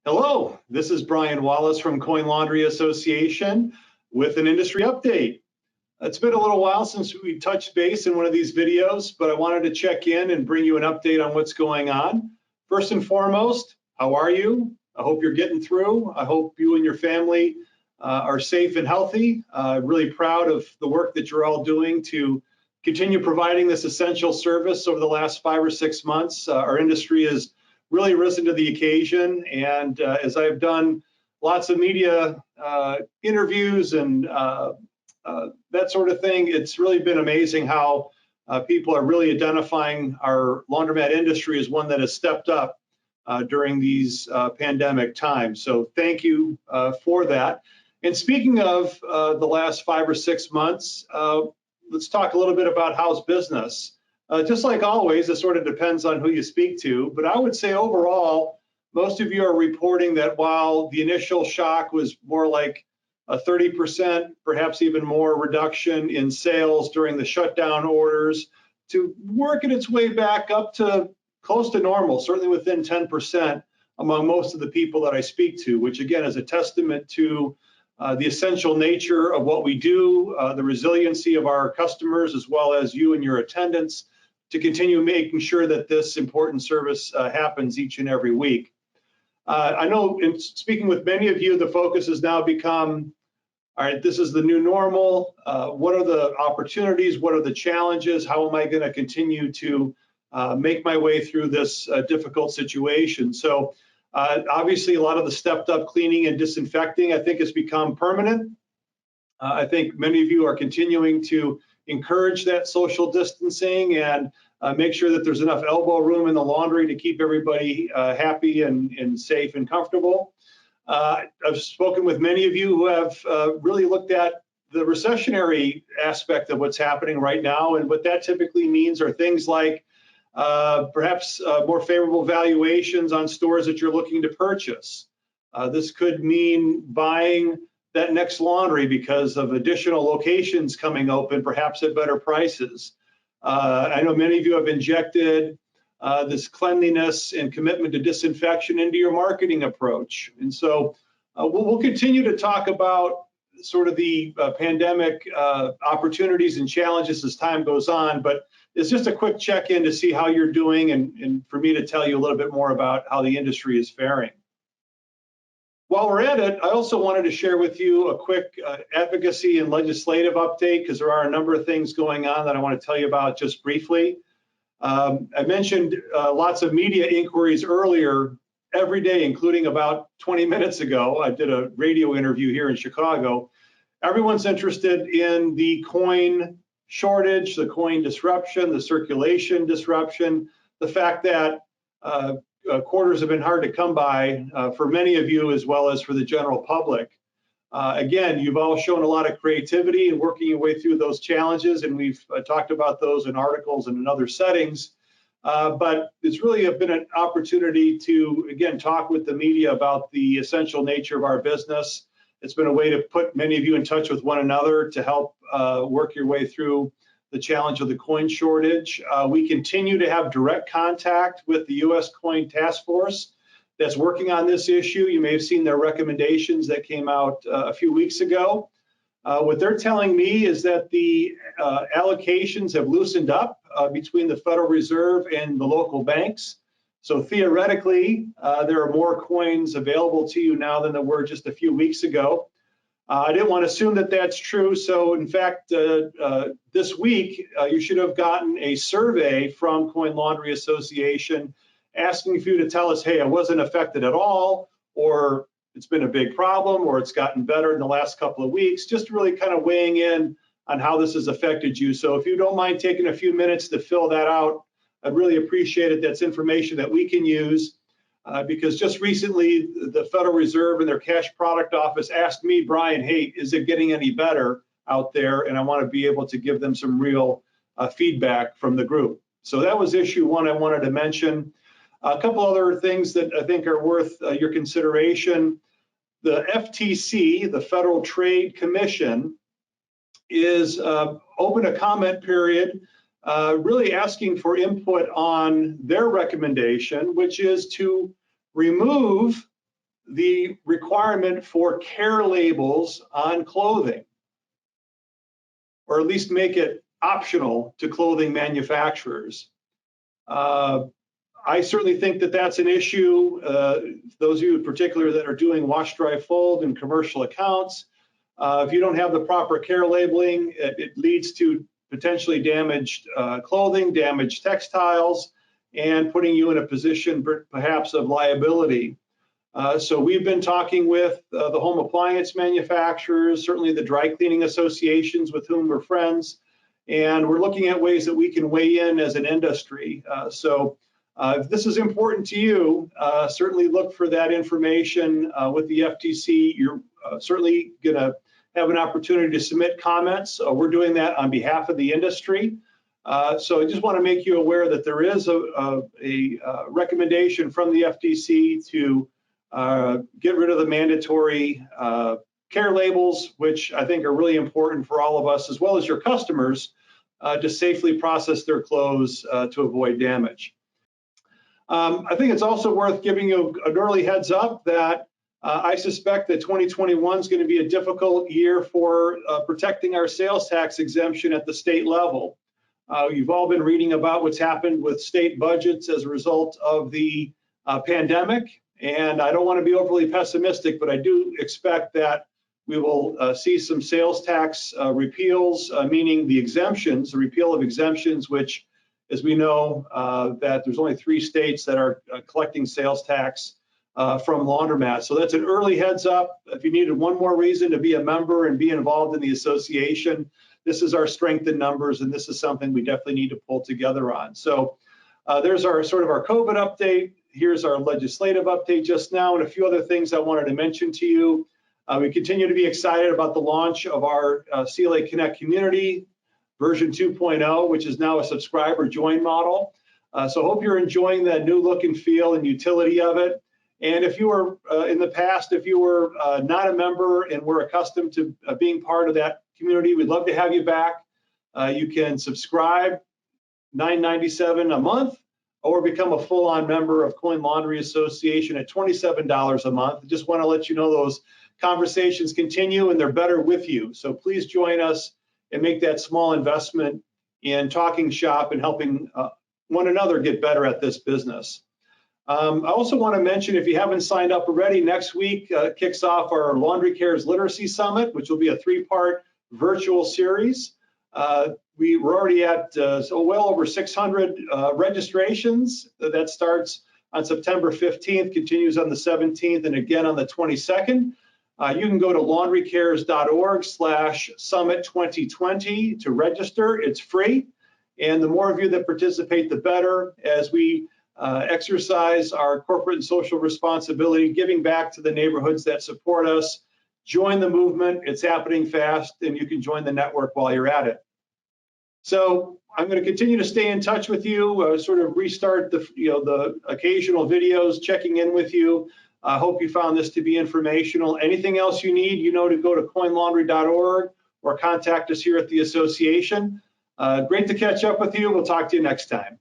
Hello, this is Brian Wallace from Coin Laundry Association with an industry update. It's been a little while since we touched base in one of these videos, but I wanted to check in and bring you an update on what's going on. First and foremost, how are you? I hope you're getting through. I hope you and your family are safe and healthy. Really proud of the work that you're all doing to continue providing this essential service over the last 5 or 6 months. Our industry has really risen to the occasion, and as I've done lots of media interviews and that sort of thing, it's really been amazing how people are really identifying our laundromat industry as one that has stepped up during these pandemic times. So thank you for that. And speaking of the last 5 or 6 months, let's talk a little bit about how's business. Just like always, it sort of depends on who you speak to, but I would say overall, most of you are reporting that while the initial shock was more like a 30%, perhaps even more reduction in sales during the shutdown orders, to working its way back up to close to normal, certainly within 10% among most of the people that I speak to, which again is a testament to the essential nature of what we do, the resiliency of our customers, as well as you and your attendants, to continue making sure that this important service happens each and every week. I know in speaking with many of you, the focus has now become, all right, this is the new normal. What are the opportunities? What are the challenges? How am I going to continue to make my way through this difficult situation? So obviously, a lot of the stepped up cleaning and disinfecting, I think, has become permanent. I think many of you are continuing to encourage that social distancing and make sure that there's enough elbow room in the laundry to keep everybody happy and safe and comfortable. I've spoken with many of you who have really looked at the recessionary aspect of what's happening right now, and what that typically means are things like perhaps more favorable valuations on stores that you're looking to purchase. This could mean buying that next laundry because of additional locations coming open, perhaps at better prices. I know many of you have injected this cleanliness and commitment to disinfection into your marketing approach. And so we'll continue to talk about sort of the pandemic opportunities and challenges as time goes on, but it's just a quick check-in to see how you're doing and for me to tell you a little bit more about how the industry is faring. While we're at it, I also wanted to share with you a quick advocacy and legislative update, because there are a number of things going on that I want to tell you about just briefly. I mentioned lots of media inquiries earlier every day, including about 20 minutes ago. I did a radio interview here in Chicago. Everyone's interested in the coin shortage, the coin disruption, the circulation disruption, the fact that quarters have been hard to come by for many of you as well as for the general public. Again, you've all shown a lot of creativity in working your way through those challenges, and we've talked about those in articles and in other settings. But it's really been an opportunity to, again, talk with the media about the essential nature of our business. It's been a way to put many of you in touch with one another to help work your way through the challenge of the coin shortage. We continue to have direct contact with the U.S. Coin Task Force that's working on this issue. You may have seen their recommendations that came out a few weeks ago. What they're telling me is that the allocations have loosened up between the Federal Reserve and the local banks. So theoretically, there are more coins available to you now than there were just a few weeks ago. I didn't want to assume that that's true. So in fact, this week, you should have gotten a survey from Coin Laundry Association asking for you to tell us, hey, I wasn't affected at all, or it's been a big problem, or it's gotten better in the last couple of weeks, just really kind of weighing in on how this has affected you. So if you don't mind taking a few minutes to fill that out, I'd really appreciate it. That's information that we can use. Because just recently, the Federal Reserve and their cash product office asked me, Brian, hey, is it getting any better out there? And I want to be able to give them some real feedback from the group. So that was issue one I wanted to mention. A couple other things that I think are worth your consideration. The FTC, the Federal Trade Commission, is open a comment period really asking for input on their recommendation, which is to remove the requirement for care labels on clothing, or at least make it optional to clothing manufacturers. I certainly think that that's an issue. Those of you in particular that are doing wash, dry, fold in commercial accounts, if you don't have the proper care labeling, it leads to potentially damaged clothing, damaged textiles, and putting you in a position perhaps of liability. So we've been talking with the home appliance manufacturers, certainly the dry cleaning associations with whom we're friends, and we're looking at ways that we can weigh in as an industry. If this is important to you, certainly look for that information with the FTC. You're certainly going to have an opportunity to submit comments. We're doing that on behalf of the industry. So I just want to make you aware that there is a recommendation from the FTC to get rid of the mandatory care labels, which I think are really important for all of us, as well as your customers, to safely process their clothes to avoid damage. I think it's also worth giving you an early heads up that I suspect that 2021 is going to be a difficult year for protecting our sales tax exemption at the state level. You've all been reading about what's happened with state budgets as a result of the pandemic, and I don't want to be overly pessimistic, but I do expect that we will see some sales tax repeals, meaning the exemptions, the repeal of exemptions, which, as we know, that there's only 3 states that are collecting sales tax from laundromats. So that's an early heads up. If you needed one more reason to be a member and be involved in the association, this is our strength in numbers, and this is something we definitely need to pull together on. So there's our sort of our COVID update. Here's our legislative update just now, and a few other things I wanted to mention to you. We continue to be excited about the launch of our CLA Connect community version 2.0, which is now a subscriber join model. So hope you're enjoying that new look and feel and utility of it. And if you were in the past, if you were not a member and were accustomed to being part of that community, we'd love to have you back. You can subscribe $9.97 a month, or become a full-on member of Coin Laundry Association at $27 a month. Just want to let you know those conversations continue and they're better with you. So please join us and make that small investment in talking shop and helping one another get better at this business. I also want to mention, if you haven't signed up already, next week kicks off our Laundry Cares Literacy Summit, which will be a 3-part virtual series. We're already at well over 600 registrations. That starts on September 15th, continues on the 17th, and again on the 22nd. You can go to laundrycares.org/summit2020 to register. It's free, and the more of you that participate, the better, as we exercise our corporate and social responsibility, giving back to the neighborhoods that support us. Join the movement. It's happening fast, and you can join the network while you're at it. So I'm going to continue to stay in touch with you, sort of restart the occasional videos, checking in with you. I hope you found this to be informational. Anything else you need, you know to go to coinlaundry.org or contact us here at the association. Great to catch up with you. We'll talk to you next time.